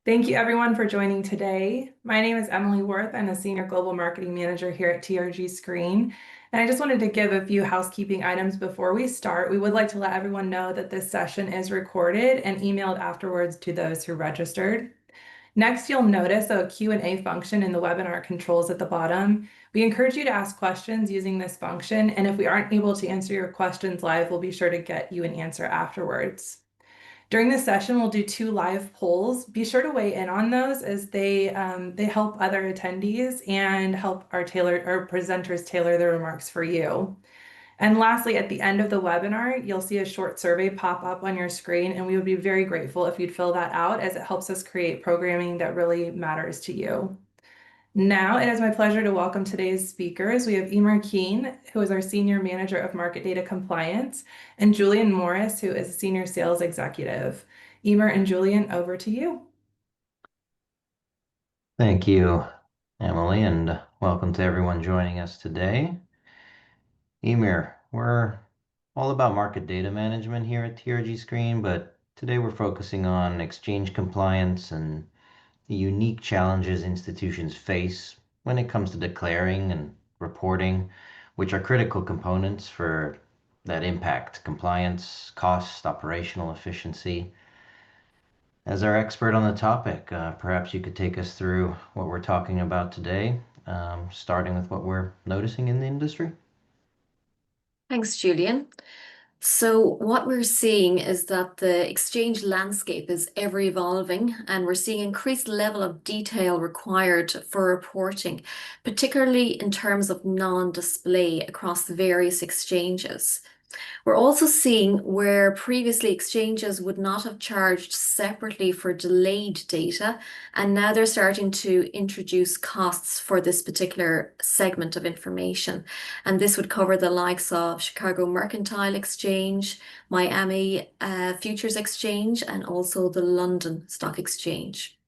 Thank you everyone for joining today. My name is Emily Worth. I'm a Senior Global Marketing Manager here at TRG Screen. And I just wanted to give a few housekeeping items before we start. We would like to let everyone know that this session is recorded and emailed afterwards to those who registered. Next, you'll notice a Q&A function in the webinar controls at the bottom. We encourage you to ask questions using this function, and if we aren't able to answer your questions live, we'll be sure to get you an answer afterwards. During this session, we'll do 2 live polls. Be sure to weigh in on those as they help other attendees and help our presenters tailor their remarks for you. And lastly, at the end of the webinar, you'll see a short survey pop up on your screen, and we would be very grateful if you'd fill that out as it helps us create programming that really matters to you. Now, it is my pleasure to welcome today's speakers. We have Emer Keene, who is our Senior Manager of Market Data Compliance, and Julian Morris, who is a Senior Sales Executive. Emer and Julian, over to you. Thank you, Emily, and welcome to everyone joining us today. Emir, we're all about market data management here at TRG Screen, but today we're focusing on exchange compliance and the unique challenges institutions face when it comes to declaring and reporting, which are critical components for that impact compliance, cost, operational efficiency. As our expert on the topic, perhaps you could take us through what we're talking about today, starting with what we're noticing in the industry. Thanks, Julian. So what we're seeing is that the exchange landscape is ever evolving, and we're seeing increased level of detail required for reporting, particularly in terms of non-display across the various exchanges. We're also seeing where previously exchanges would not have charged separately for delayed data, and now they're starting to introduce costs for this particular segment of information. And this would cover the likes of Chicago Mercantile Exchange, Miami Futures Exchange, and also the London Stock Exchange.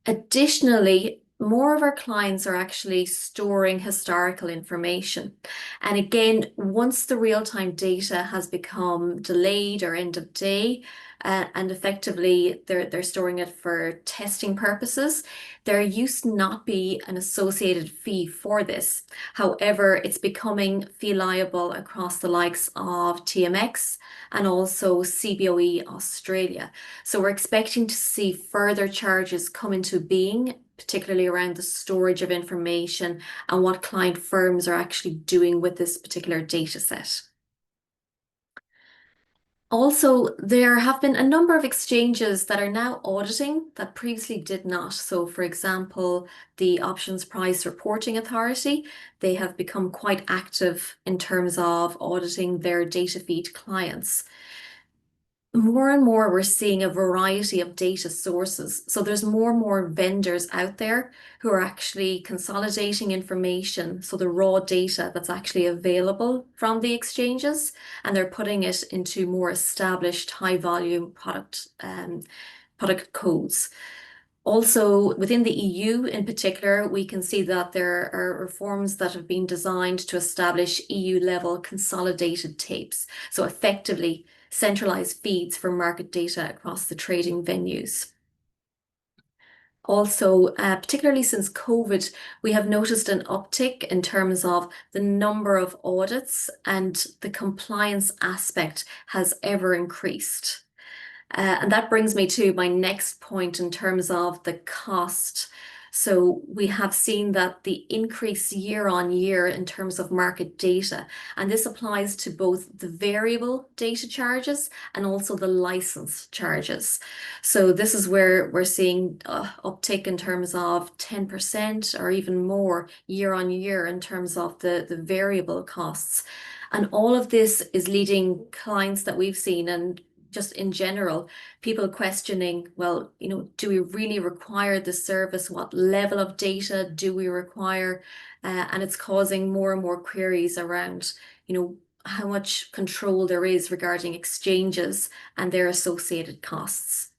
Additionally, more of our clients are actually storing historical information. And again, once the real-time data has become delayed or end of day, and effectively they're storing it for testing purposes, there used to not be an associated fee for this. However, it's becoming fee liable across the likes of TMX and also CBOE Australia. So we're expecting to see further charges come into being, particularly around the storage of information and what client firms are actually doing with this particular data set. Also, there have been a number of exchanges that are now auditing that previously did not. So, for example, the Options Price Reporting Authority, they have become quite active in terms of auditing their data feed clients. More and more, we're seeing a variety of data sources. So there's more and more vendors out there who are actually consolidating information. So the raw data that's actually available from the exchanges, and they're putting it into more established high volume product codes. Also, within the EU in particular, we can see that there are reforms that have been designed to establish EU level consolidated tapes. So effectively, centralized feeds for market data across the trading venues. Also, particularly since COVID, we have noticed an uptick in terms of the number of audits, and the compliance aspect has ever increased. And that brings me to my next point in terms of the cost. So we have seen that the increase year on year in terms of market data, and this applies to both the variable data charges and also the license charges. So this is where we're seeing uptick in terms of 10% or even more year on year in terms of the variable costs. And all of this is leading clients that we've seen, and just in general, people questioning, well, do we really require this service? What level of data do we require? And it's causing more and more queries around, how much control there is regarding exchanges and their associated costs.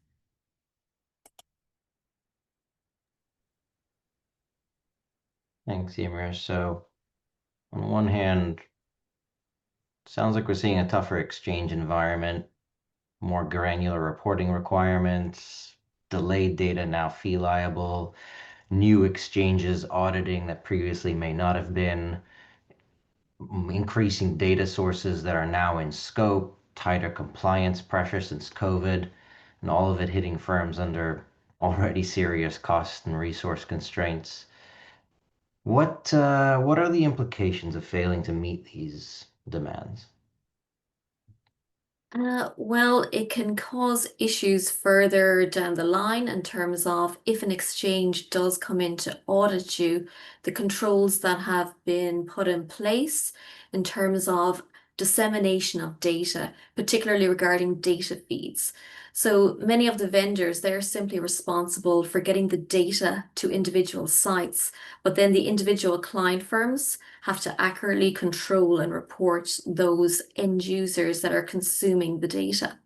Thanks, Emir. So, on one hand, sounds like we're seeing a tougher exchange environment, more granular reporting requirements, delayed data now fee liable, new exchanges auditing that previously may not have been, increasing data sources that are now in scope, tighter compliance pressure since COVID, and all of it hitting firms under already serious cost and resource constraints. What are the implications of failing to meet these demands? Well, it can cause issues further down the line in terms of if an exchange does come in to audit you, the controls that have been put in place in terms of dissemination of data, particularly regarding data feeds. So many of the vendors, they're simply responsible for getting the data to individual sites, but then the individual client firms have to accurately control and report those end users that are consuming the data.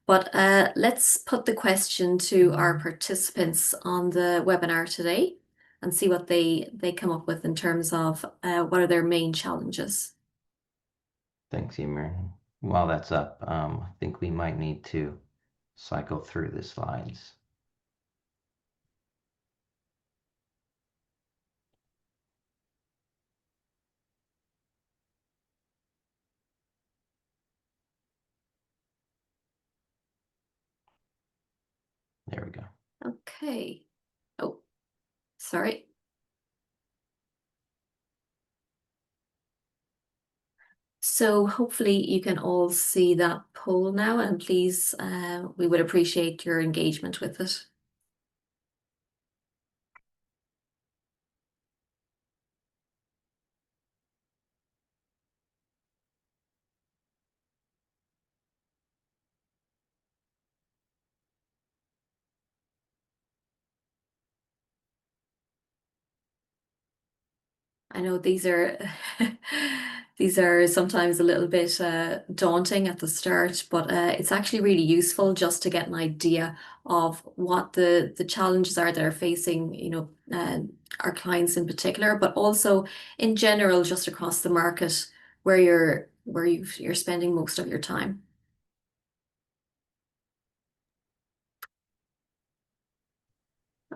But let's put the question to our participants on the webinar today and see what they come up with in terms of what are their main challenges. Thanks, Emer. While that's up, I think we might need to cycle through the slides. There we go. Okay. Oh, sorry. So hopefully you can all see that poll now, and please, we would appreciate your engagement with it. I know these are these are sometimes a little bit daunting at the start, but it's actually really useful just to get an idea of what the challenges are that are facing, our clients in particular, but also in general, just across the market where you're spending most of your time.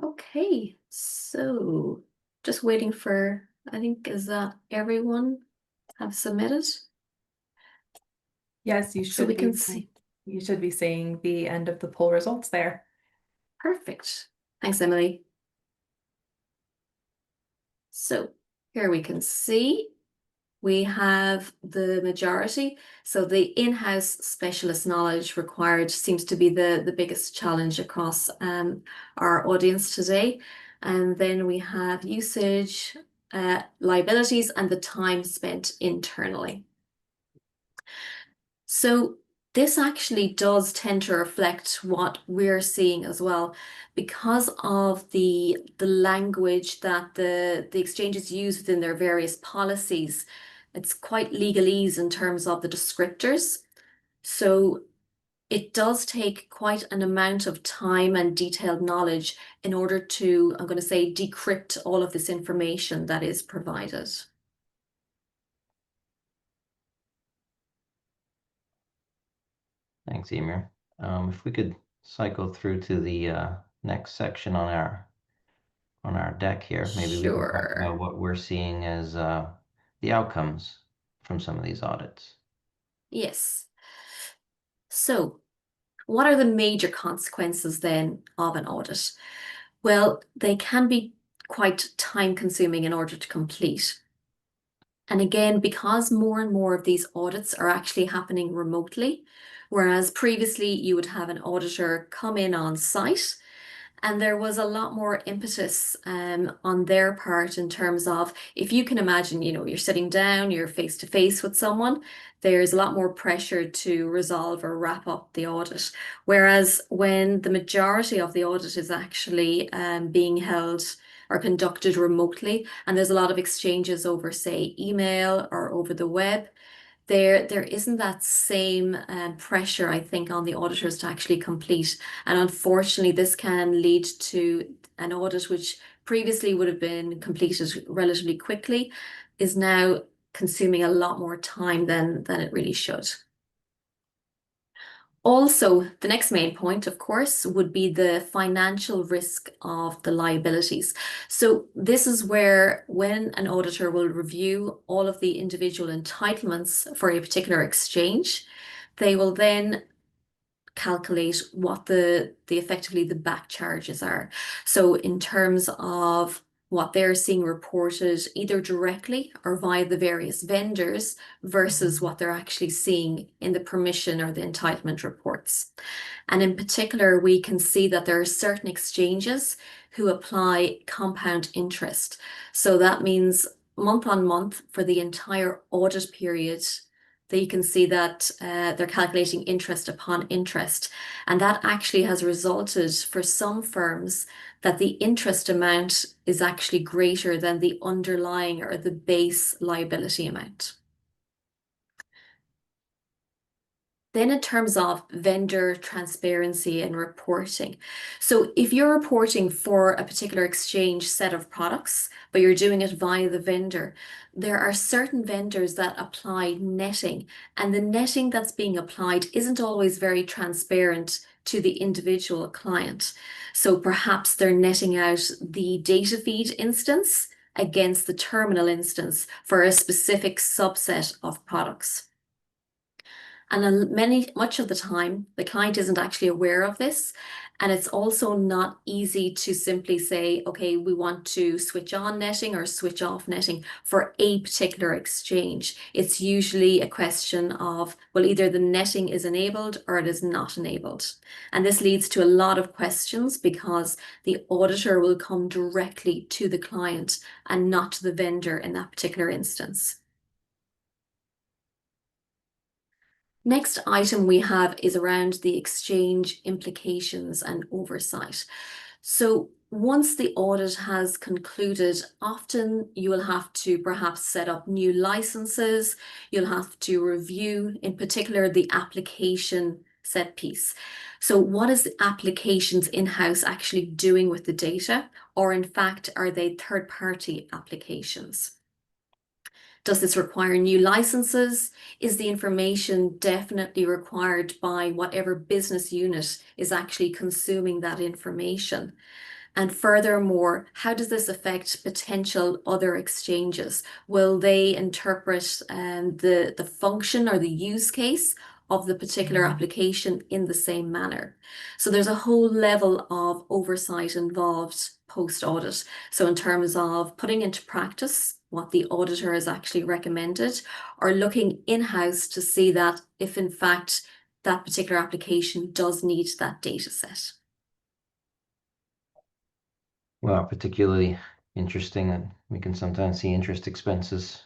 Okay, so just waiting for, I think, is that everyone have submitted? Yes, So we can see. you should be seeing the end of the poll results there. Perfect. Thanks, Emily. So here we can see we have the majority. So the in-house specialist knowledge required seems to be the biggest challenge across our audience today. And then we have usage, liabilities, and the time spent internally. So this actually does tend to reflect what we're seeing as well, because of the language that the exchanges use within their various policies. It's quite legalese in terms of the descriptors. So it does take quite an amount of time and detailed knowledge in order to, I'm going to say, decrypt all of this information that is provided. Thanks, Emer. If we could cycle through to the next section on our deck here, maybe we can talk Sure. about what we're seeing as the outcomes from some of these audits. Yes. So, what are the major consequences then of an audit? Well, they can be quite time consuming in order to complete. And again, because more and more of these audits are actually happening remotely, whereas previously you would have an auditor come in on site, and there was a lot more impetus on their part in terms of, if you can imagine, you're sitting down, you're face to face with someone, there's a lot more pressure to resolve or wrap up the audit. Whereas when the majority of the audit is actually being held or conducted remotely, and there's a lot of exchanges over, say, email or over the web, there isn't that same pressure, I think, on the auditors to actually complete. And unfortunately, this can lead to an audit which previously would have been completed relatively quickly, is now consuming a lot more time than it really should. Also, the next main point, of course, would be the financial risk of the liabilities. So this is where when an auditor will review all of the individual entitlements for a particular exchange, they will then calculate what the effectively the back charges are. So in terms of what they're seeing reported either directly or via the various vendors versus what they're actually seeing in the permission or the entitlement reports. And in particular, we can see that there are certain exchanges who apply compound interest. So that means month on month for the entire audit period, that you can see that they're calculating interest upon interest. And that actually has resulted for some firms that the interest amount is actually greater than the underlying or the base liability amount. Then in terms of vendor transparency and reporting. So if you're reporting for a particular exchange set of products, but you're doing it via the vendor, there are certain vendors that apply netting, and the netting that's being applied isn't always very transparent to the individual client. So perhaps they're netting out the data feed instance against the terminal instance for a specific subset of products. And much of the time, the client isn't actually aware of this. And it's also not easy to simply say, okay, we want to switch on netting or switch off netting for a particular exchange. It's usually a question of, well, either the netting is enabled or it is not enabled. And this leads to a lot of questions because the auditor will come directly to the client and not to the vendor in that particular instance. Next item we have is around the exchange implications and oversight. So once the audit has concluded, often you will have to perhaps set up new licenses. You'll have to review, in particular, the application set piece. So what is the applications in-house actually doing with the data? Or in fact, are they third-party applications? Does this require new licenses? Is the information definitely required by whatever business unit is actually consuming that information? And furthermore, how does this affect potential other exchanges? Will they interpret the function or the use case of the particular application in the same manner? So there's a whole level of oversight involved post-audit. So in terms of putting into practice what the auditor has actually recommended, or looking in-house to see that if in fact that particular application does need that data set. Well, particularly interesting that we can sometimes see interest expenses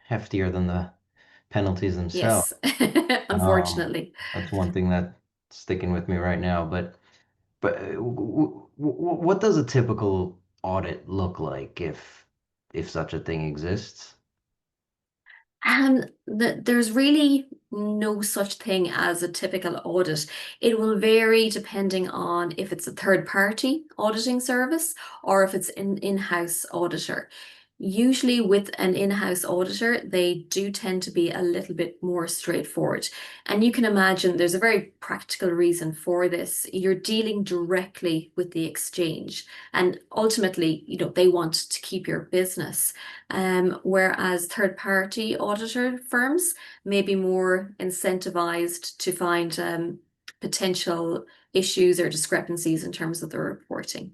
heftier than the penalties themselves. Yes, Um, unfortunately. that's one thing that's sticking with me right now. But what does a typical audit look like if such a thing exists? And there's really no such thing as a typical audit. It will vary depending on if it's a third party auditing service or if it's an in-house auditor. Usually with an in-house auditor, they do tend to be a little bit more straightforward. And you can imagine there's a very practical reason for this. You're dealing directly with the exchange, and ultimately, they want to keep your business. Whereas third-party auditor firms may be more incentivized to find potential issues or discrepancies in terms of the reporting.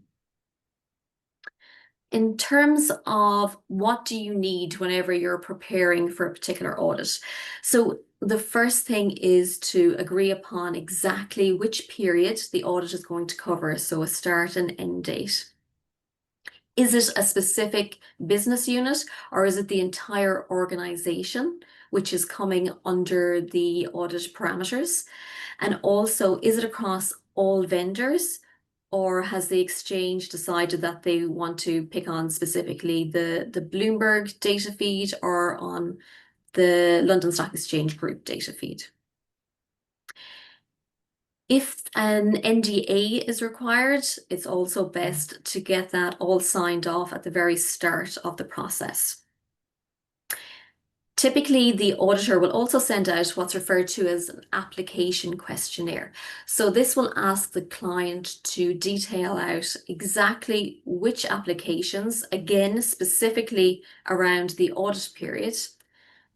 In terms of what do you need whenever you're preparing for a particular audit? So the first thing is to agree upon exactly which period the audit is going to cover, so a start and end date. Is it a specific business unit or is it the entire organization which is coming under the audit parameters? And also, is it across all vendors, or has the exchange decided that they want to pick on specifically the Bloomberg data feed or on the London Stock Exchange Group data feed? If an NDA is required, it's also best to get that all signed off at the very start of the process. Typically, the auditor will also send out what's referred to as an application questionnaire. So this will ask the client to detail out exactly which applications, again, specifically around the audit period,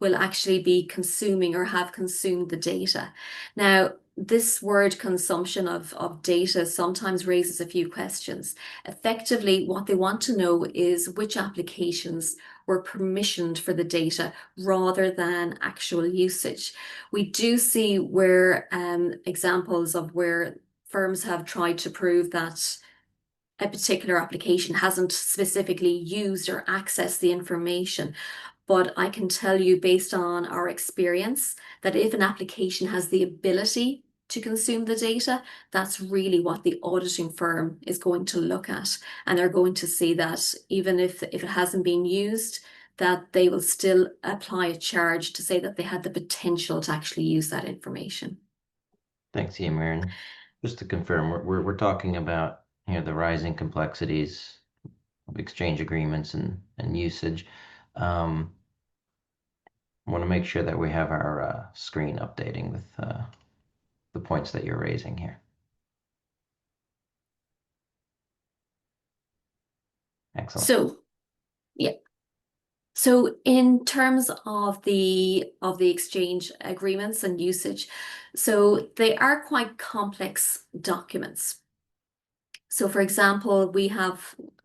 will actually be consuming or have consumed the data. Now, this word consumption of data sometimes raises a few questions. Effectively, what they want to know is which applications were permissioned for the data rather than actual usage. We do see where examples of where firms have tried to prove that a particular application hasn't specifically used or accessed the information. But I can tell you based on our experience that if an application has the ability to consume the data, that's really what the auditing firm is going to look at. And they're going to see that even if it hasn't been used, that they will still apply a charge to say that they had the potential to actually use that information. Thanks, Emer. And just to confirm, we're talking about the rising complexities of exchange agreements and usage. I want to make sure that we have our screen updating with the points that you're raising here. Excellent. So, yeah. So in terms of the exchange agreements and usage, so they are quite complex documents. So for example, we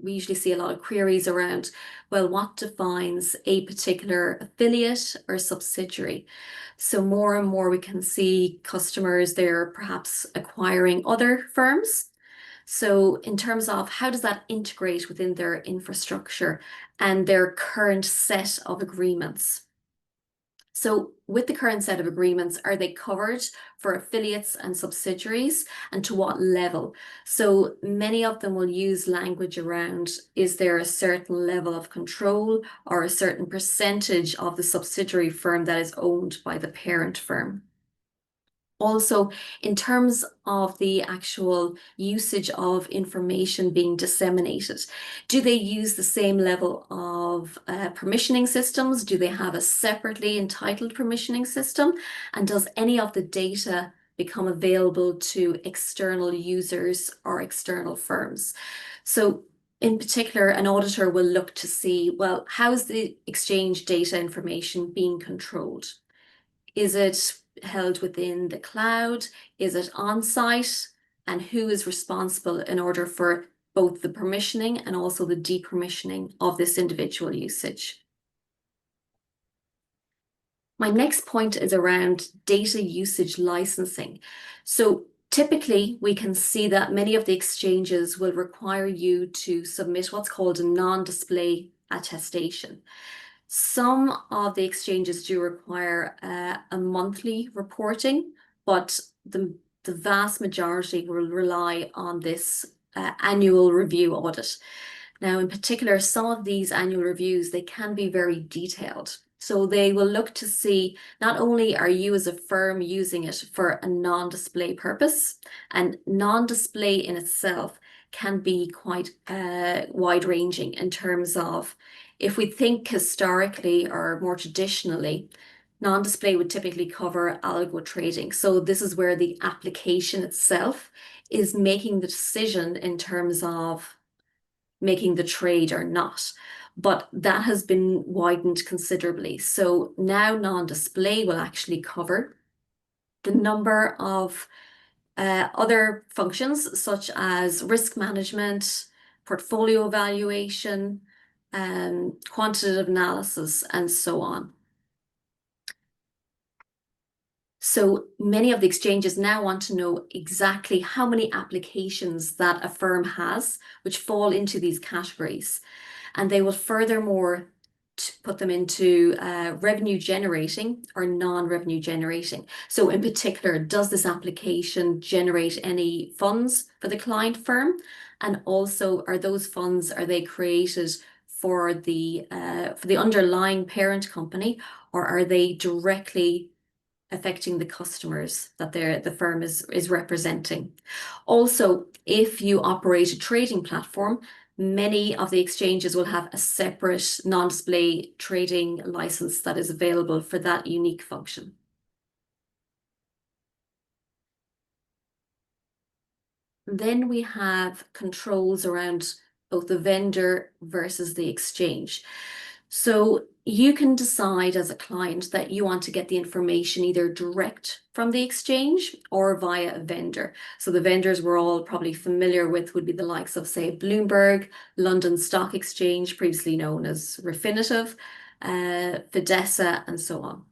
usually see a lot of queries around, well, what defines a particular affiliate or subsidiary? So more and more we can see customers, they're perhaps acquiring other firms. So in terms of how does that integrate within their infrastructure and their current set of agreements? So with the current set of agreements, are they covered for affiliates and subsidiaries, and to what level? So many of them will use language around, is there a certain level of control or a certain percentage of the subsidiary firm that is owned by the parent firm? Also, in terms of the actual usage of information being disseminated, do they use the same level of permissioning systems? Do they have a separately entitled permissioning system? And does any of the data become available to external users or external firms? So in particular, an auditor will look to see, well, how is the exchange data information being controlled? Is it held within the cloud? Is it on site? And who is responsible in order for both the permissioning and also the decommissioning of this individual usage? My next point is around data usage licensing. So typically, we can see that many of the exchanges will require you to submit what's called a non-display attestation. Some of the exchanges do require a monthly reporting, but the vast majority will rely on this annual review audit. Now, in particular, some of these annual reviews, they can be very detailed. So they will look to see not only are you as a firm using it for a non-display purpose, and non-display in itself can be quite wide-ranging in terms of, if we think historically or more traditionally, non-display would typically cover algo trading. So this is where the application itself is making the decision in terms of making the trade or not. But that has been widened considerably. So now non-display will actually cover the number of other functions such as risk management, portfolio evaluation, quantitative analysis, and so on. So many of the exchanges now want to know exactly how many applications that a firm has, which fall into these categories. And they will furthermore put them into revenue generating or non-revenue generating. So in particular, does this application generate any funds for the client firm? And also, are those funds, are they created for the underlying parent company, or are they directly affecting the customers that the firm is representing? Also, if you operate a trading platform, Many of the exchanges will have a separate non-display trading license that is available for that unique function. Then we have controls around both the vendor versus the exchange. So you can decide as a client that you want to get the information either direct from the exchange or via a vendor. So the vendors we're all probably familiar with would be the likes of, say, Bloomberg, London Stock Exchange, previously known as Refinitiv, Fidessa, and so on.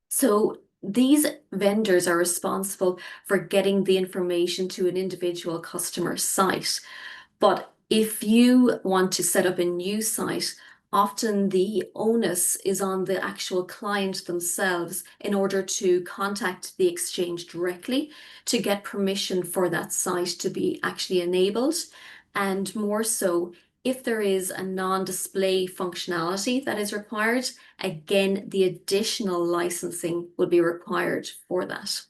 So these vendors are responsible for getting the information to an individual customer site. But if you want to set up a new site, often the onus is on the actual client themselves in order to contact the exchange directly to get permission for that site to be actually enabled. And more so, if there is a non-display functionality that is required, again, the additional licensing would be required for that.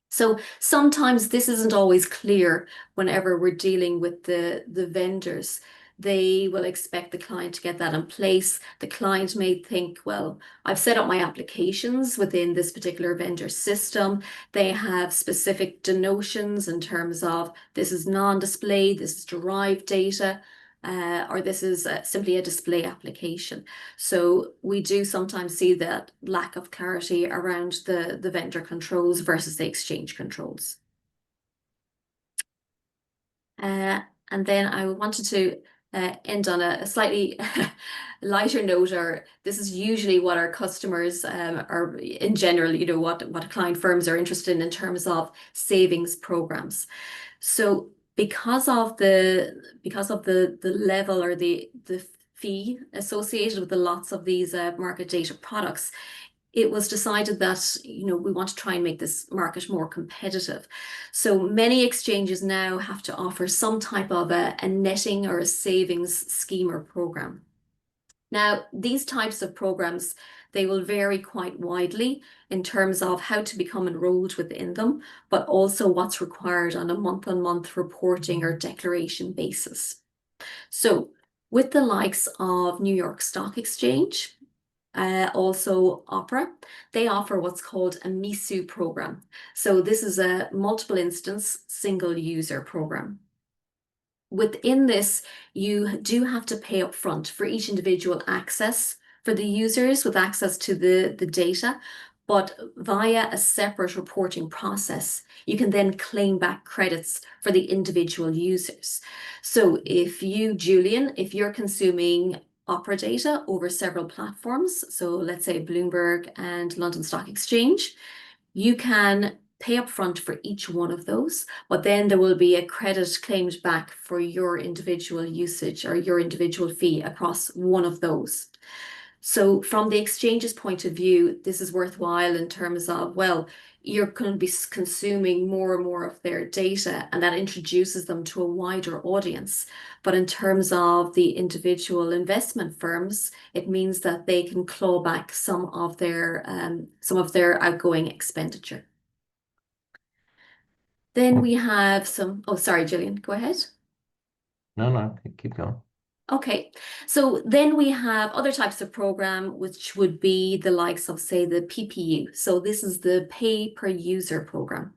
So sometimes this isn't always clear whenever we're dealing with the vendors. They will expect the client to get that in place. The client may think, well, I've set up my applications within this particular vendor system. They have specific denotions in terms of this is non-display, this is derived data, or this is simply a display application. So we do sometimes see that lack of clarity around the vendor controls versus the exchange controls. And then I wanted to end on a slightly lighter note, or this is usually what our customers are in general, what client firms are interested in terms of savings programs. So because of the level or the fee associated with the lots of these market data products, it was decided that we want to try and make this market more competitive. So many exchanges now have to offer some type of a netting or a savings scheme or program. Now, these types of programs, they will vary quite widely in terms of how to become enrolled within them, but also what's required on a month-on-month reporting or declaration basis. So with the likes of New York Stock Exchange, also Opera, they offer what's called a MISU program. So this is a multiple instance single user program. Within this, you do have to pay up front for each individual access for the users with access to the data, but via a separate reporting process, you can then claim back credits for the individual users. So if you, Julian, if you're consuming Opera data over several platforms, so let's say Bloomberg and London Stock Exchange, you can pay up front for each one of those, but then there will be a credit claimed back for your individual usage or your individual fee across one of those. So from the exchange's point of view, this is worthwhile in terms of, well, you're going to be consuming more and more of their data, and that introduces them to a wider audience. But in terms of the individual investment firms, it means that they can claw back some of their outgoing expenditure. Then we have oh, sorry, Gillian, go ahead. No, keep going. Okay, so then we have other types of program, which would be the likes of, say, the PPU. So this is the pay per user program.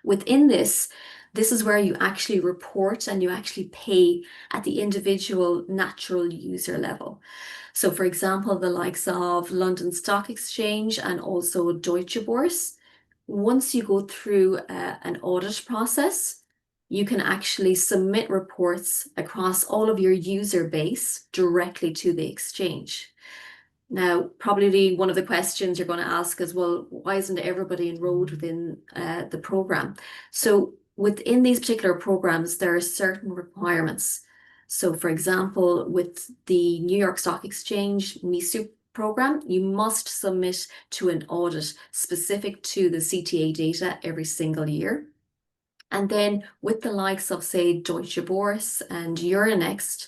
Within this is where you actually report and you actually pay at the individual natural user level. So for example, the likes of London Stock Exchange and also Deutsche Börse, once you go through an audit process, you can actually submit reports across all of your user base directly to the exchange. Now, probably one of the questions you're going to ask is, well, why isn't everybody enrolled within the program? So within these particular programs, there are certain requirements. So for example, with the New York Stock Exchange MISU program, you must submit to an audit specific to the CTA data every single year. And then with the likes of, say, Deutsche Börse and Euronext,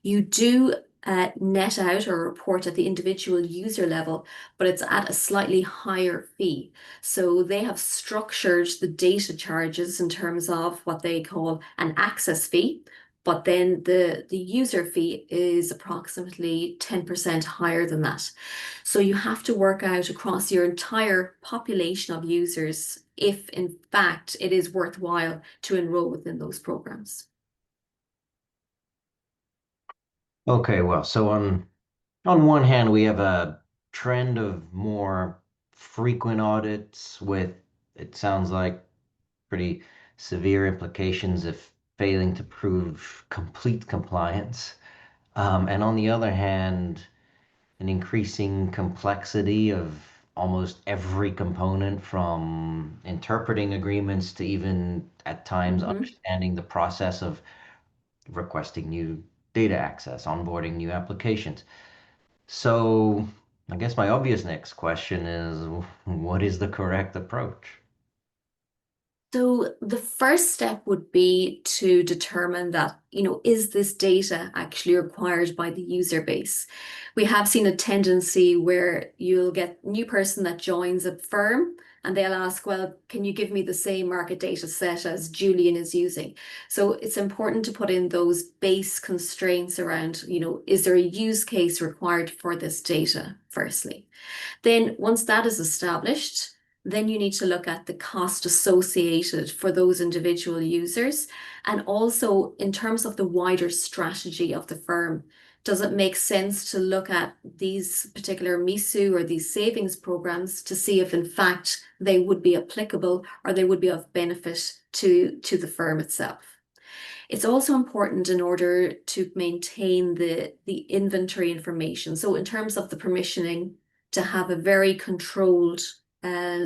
you do net out or report at the individual user level, but it's at a slightly higher fee. So they have structured the data charges in terms of what they call an access fee, but then the user fee is approximately 10% higher than that. So you have to work out across your entire population of users if in fact it is worthwhile to enroll within those programs. Okay, well, so on one hand, we have a trend of more frequent audits with, it sounds like, pretty severe implications if failing to prove complete compliance. And on the other hand, an increasing complexity of almost every component from interpreting agreements to even at times Mhm. understanding the process of requesting new data access, onboarding new applications. So I guess my obvious next question is, what is the correct approach? So the first step would be to determine that, is this data actually required by the user base? We have seen a tendency where you'll get a new person that joins a firm and they'll ask, well, can you give me the same market data set as Julian is using? So it's important to put in those base constraints around, is there a use case required for this data, firstly? Then once that is established, then you need to look at the cost associated for those individual users. And also in terms of the wider strategy of the firm, does it make sense to look at these particular MISU or these savings programs to see if in fact they would be applicable or they would be of benefit to the firm itself? It's also important in order to maintain the inventory information. So in terms of the permissioning, to have a very controlled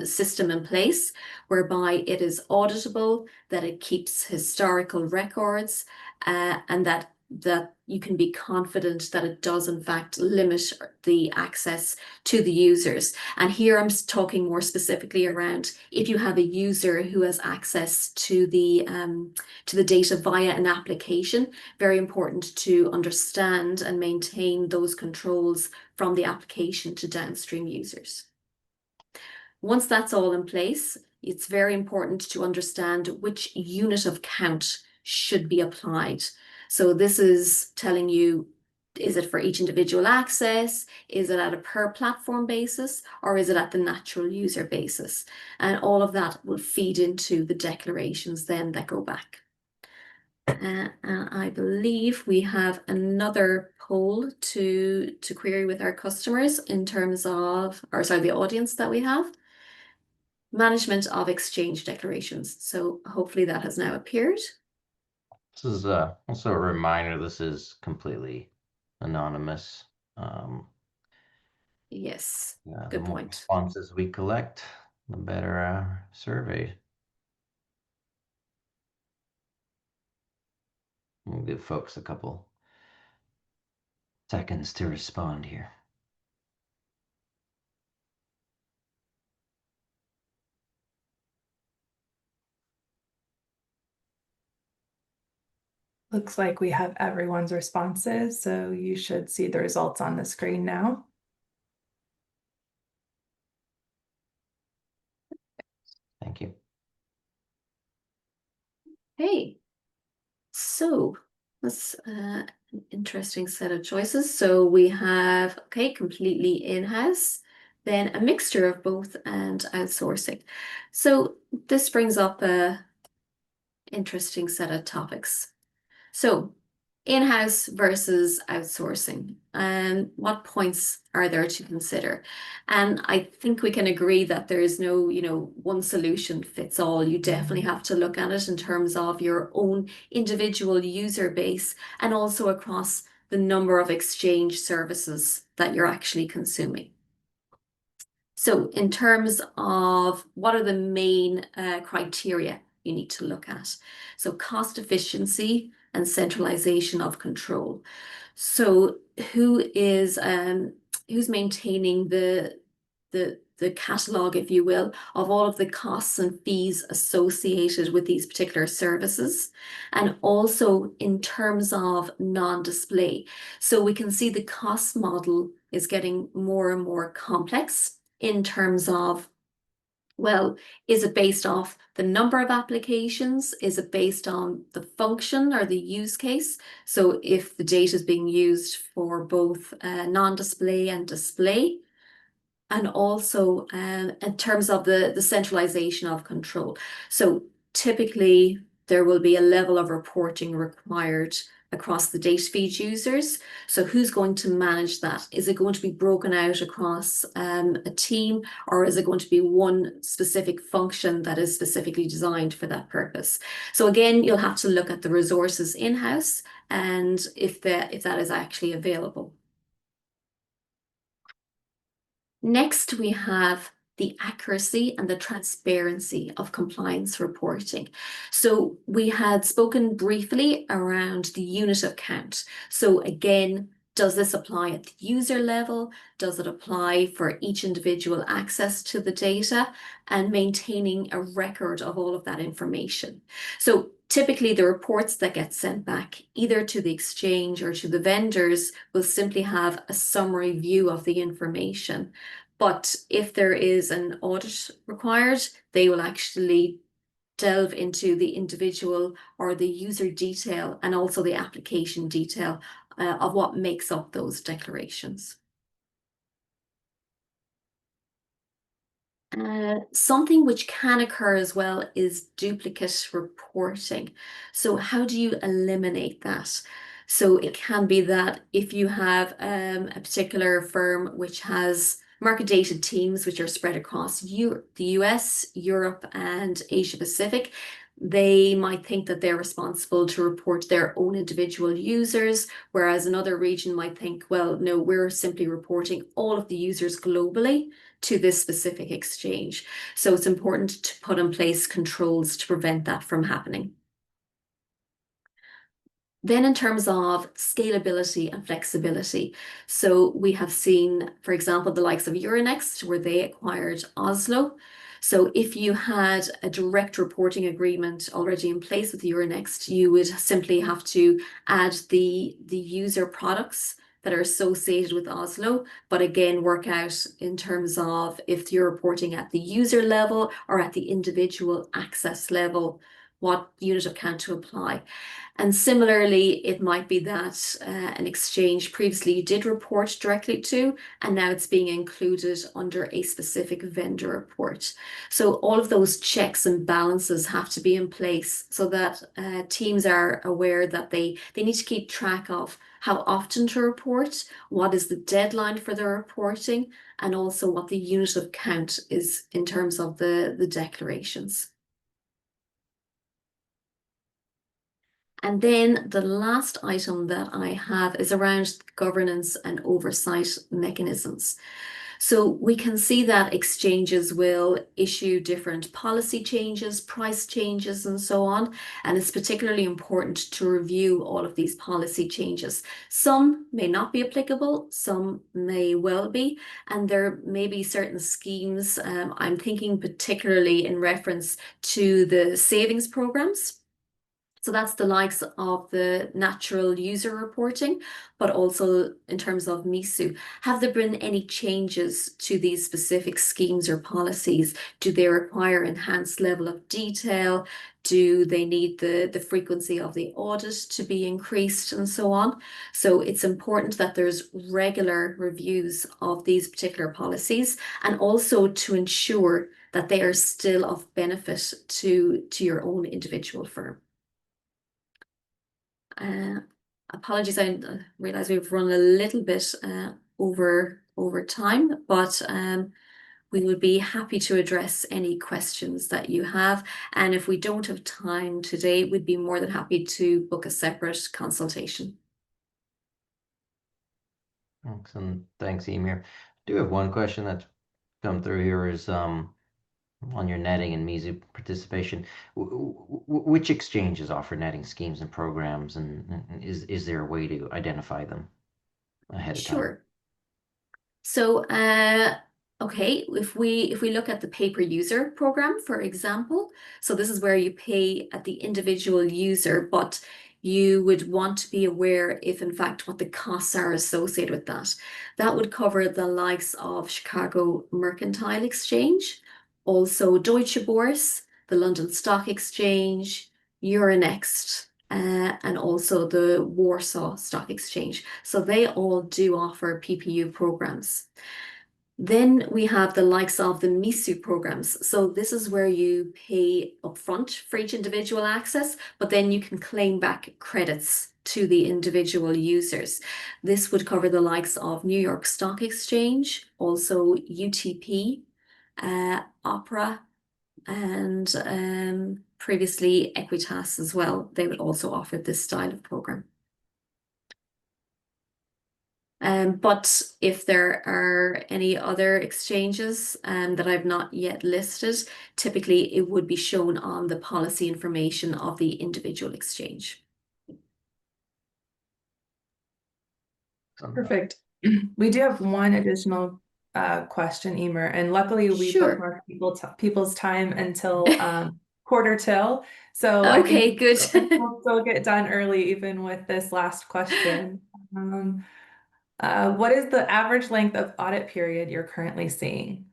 system in place whereby it is auditable, that it keeps historical records, and that you can be confident that it does in fact limit the access to the users. And here I'm talking more specifically around if you have a user who has access to the data via an application, very important to understand and maintain those controls from the application to downstream users. Once that's all in place, it's very important to understand which unit of count should be applied. So this is telling you, is it for each individual access? Is it at a per platform basis? Or is it at the natural user basis? And all of that will feed into the declarations then that go back. And I believe we have another poll to query with our customers in terms of, or sorry, the audience that we have. Management of exchange declarations. So hopefully that has now appeared. This is also a reminder, this is completely anonymous. Yes, Yeah, the good more point. responses we collect, the better our survey. We'll give folks a couple seconds to respond here. Looks like we have everyone's responses, so you should see the results on the screen now. Thank you. Hey, so that's an interesting set of choices. So we have, okay, completely in-house, then a mixture of both and outsourcing. So this brings up a interesting set of topics. So in-house versus outsourcing, and what points are there to consider? And I think we can agree that there is no, one solution fits all. You definitely have to look at it in terms of your own individual user base and also across the number of exchange services that you're actually consuming. So in terms of what are the main criteria you need to look at? So cost efficiency and centralization of control. So who's maintaining the catalog, if you will, of all of the costs and fees associated with these particular services, and also in terms of non-display. So we can see the cost model is getting more and more complex in terms of Well, is it based off the number of applications? Is it based on the function or the use case? So if the data is being used for both non-display and display, and also in terms of the centralization of control. So typically there will be a level of reporting required across the data feed users. So who's going to manage that? Is it going to be broken out across a team, or is it going to be one specific function that is specifically designed for that purpose? So again, you'll have to look at the resources in-house and if that is actually available. Next, we have the accuracy and the transparency of compliance reporting. So we had spoken briefly around the unit of count. So again, does this apply at the user level? Does it apply for each individual access to the data and maintaining a record of all of that information? So typically the reports that get sent back either to the exchange or to the vendors will simply have a summary view of the information. But if there is an audit required, they will actually delve into the individual or the user detail and also the application detail of what makes up those declarations. Something which can occur as well is duplicate reporting. So how do you eliminate that? So it can be that if you have a particular firm which has market data teams which are spread across the US, Europe, and Asia Pacific, they might think that they're responsible to report their own individual users, whereas another region might think, well, no, we're simply reporting all of the users globally to this specific exchange. So it's important to put in place controls to prevent that from happening. Then in terms of scalability and flexibility, so we have seen, for example, the likes of Euronext, where they acquired Oslo. So if you had a direct reporting agreement already in place with Euronext, you would simply have to add the user products that are associated with Oslo, but again, work out in terms of if you're reporting at the user level or at the individual access level, what unit of count to apply. And similarly, it might be that an exchange previously you did report directly to, and now it's being included under a specific vendor report. So all of those checks and balances have to be in place so that teams are aware that they need to keep track of how often to report, what is the deadline for the reporting, and also what the unit of count is in terms of the declarations. And then the last item that I have is around governance and oversight mechanisms. So we can see that exchanges will issue different policy changes, price changes, and so on. And it's particularly important to review all of these policy changes. Some may not be applicable, some may well be, and there may be certain schemes. I'm thinking particularly in reference to the savings programs. So that's the likes of the natural user reporting, but also in terms of MISU. Have there been any changes to these specific schemes or policies? Do they require enhanced level of detail? Do they need the frequency of the audit to be increased and so on? So it's important that there's regular reviews of these particular policies and also to ensure that they are still of benefit to your own individual firm. Apologies, I realize we've run a little bit over time, but we would be happy to address any questions that you have. And if we don't have time today, we'd be more than happy to book a separate consultation. Excellent. Thanks, Emir. I do have one question that's come through here is on your netting and MISU participation, which exchanges offer netting schemes and programs, and is there a way to identify them ahead of time? Sure. So, okay, if we look at the pay-per-user program, for example, so this is where you pay at the individual user, but you would want to be aware if in fact what the costs are associated with that. That would cover the likes of Chicago Mercantile Exchange also Deutsche Börse, the London Stock Exchange, Euronext, and also the Warsaw Stock Exchange. So they all do offer PPU programs. Then we have the likes of the MISU programs. So this is where you pay upfront for each individual access, but then you can claim back credits to the individual users. This would cover the likes of New York Stock Exchange, also UTP, Opera, and previously Equitas as well. They would also offer this style of program. But if there are any other exchanges that I've not yet listed, typically it would be shown on the policy information of the individual exchange. Perfect. We do have one additional question, Emer, and luckily we Sure. bookmarked people's time until quarter till. So I Okay, think good. we'll still get done early even with this last question. What is the average length of audit period you're currently seeing?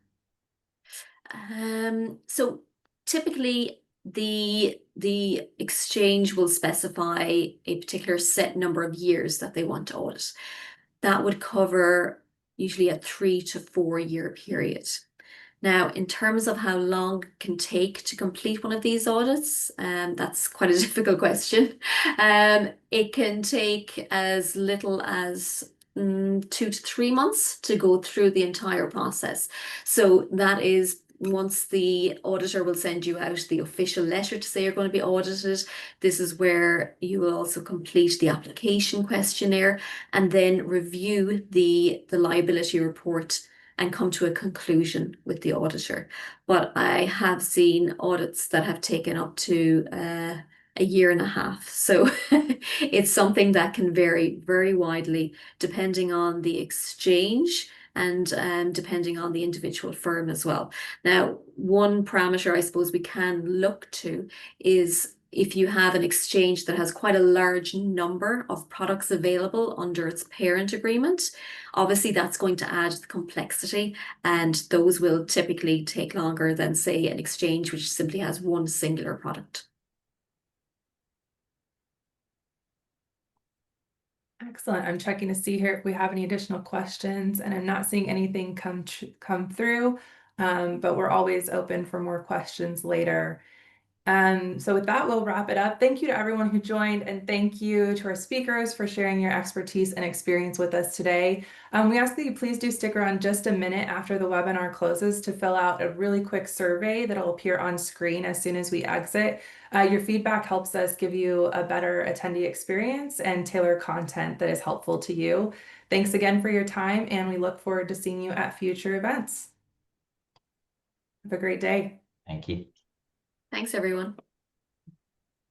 So typically the exchange will specify a particular set number of years that they want to audit. That would cover usually a 3 to 4 year period. Now, in terms of how long it can take to complete one of these audits, that's quite a difficult question. It can take as little as 2 to 3 months to go through the entire process. So that is once the auditor will send you out the official letter to say you're going to be audited. This is where you will also complete the application questionnaire and then review the liability report and come to a conclusion with the auditor. But I have seen audits that have taken up to a year and a half. So it's something that can vary very widely depending on the exchange and depending on the individual firm as well. Now, one parameter I suppose we can look to is if you have an exchange that has quite a large number of products available under its parent agreement, obviously that's going to add the complexity, and those will typically take longer than, say, an exchange which simply has one singular product. Excellent. I'm checking to see here if we have any additional questions, and I'm not seeing anything come through, but we're always open for more questions later. So with that, we'll wrap it up. Thank you to everyone who joined, and thank you to our speakers for sharing your expertise and experience with us today. We ask that you please do stick around just a minute after the webinar closes to fill out a really quick survey that'll appear on screen as soon as we exit. Your feedback helps us give you a better attendee experience and tailor content that is helpful to you. Thanks again for your time, and we look forward to seeing you at future events. Have a great day. Thank you. Thanks, everyone.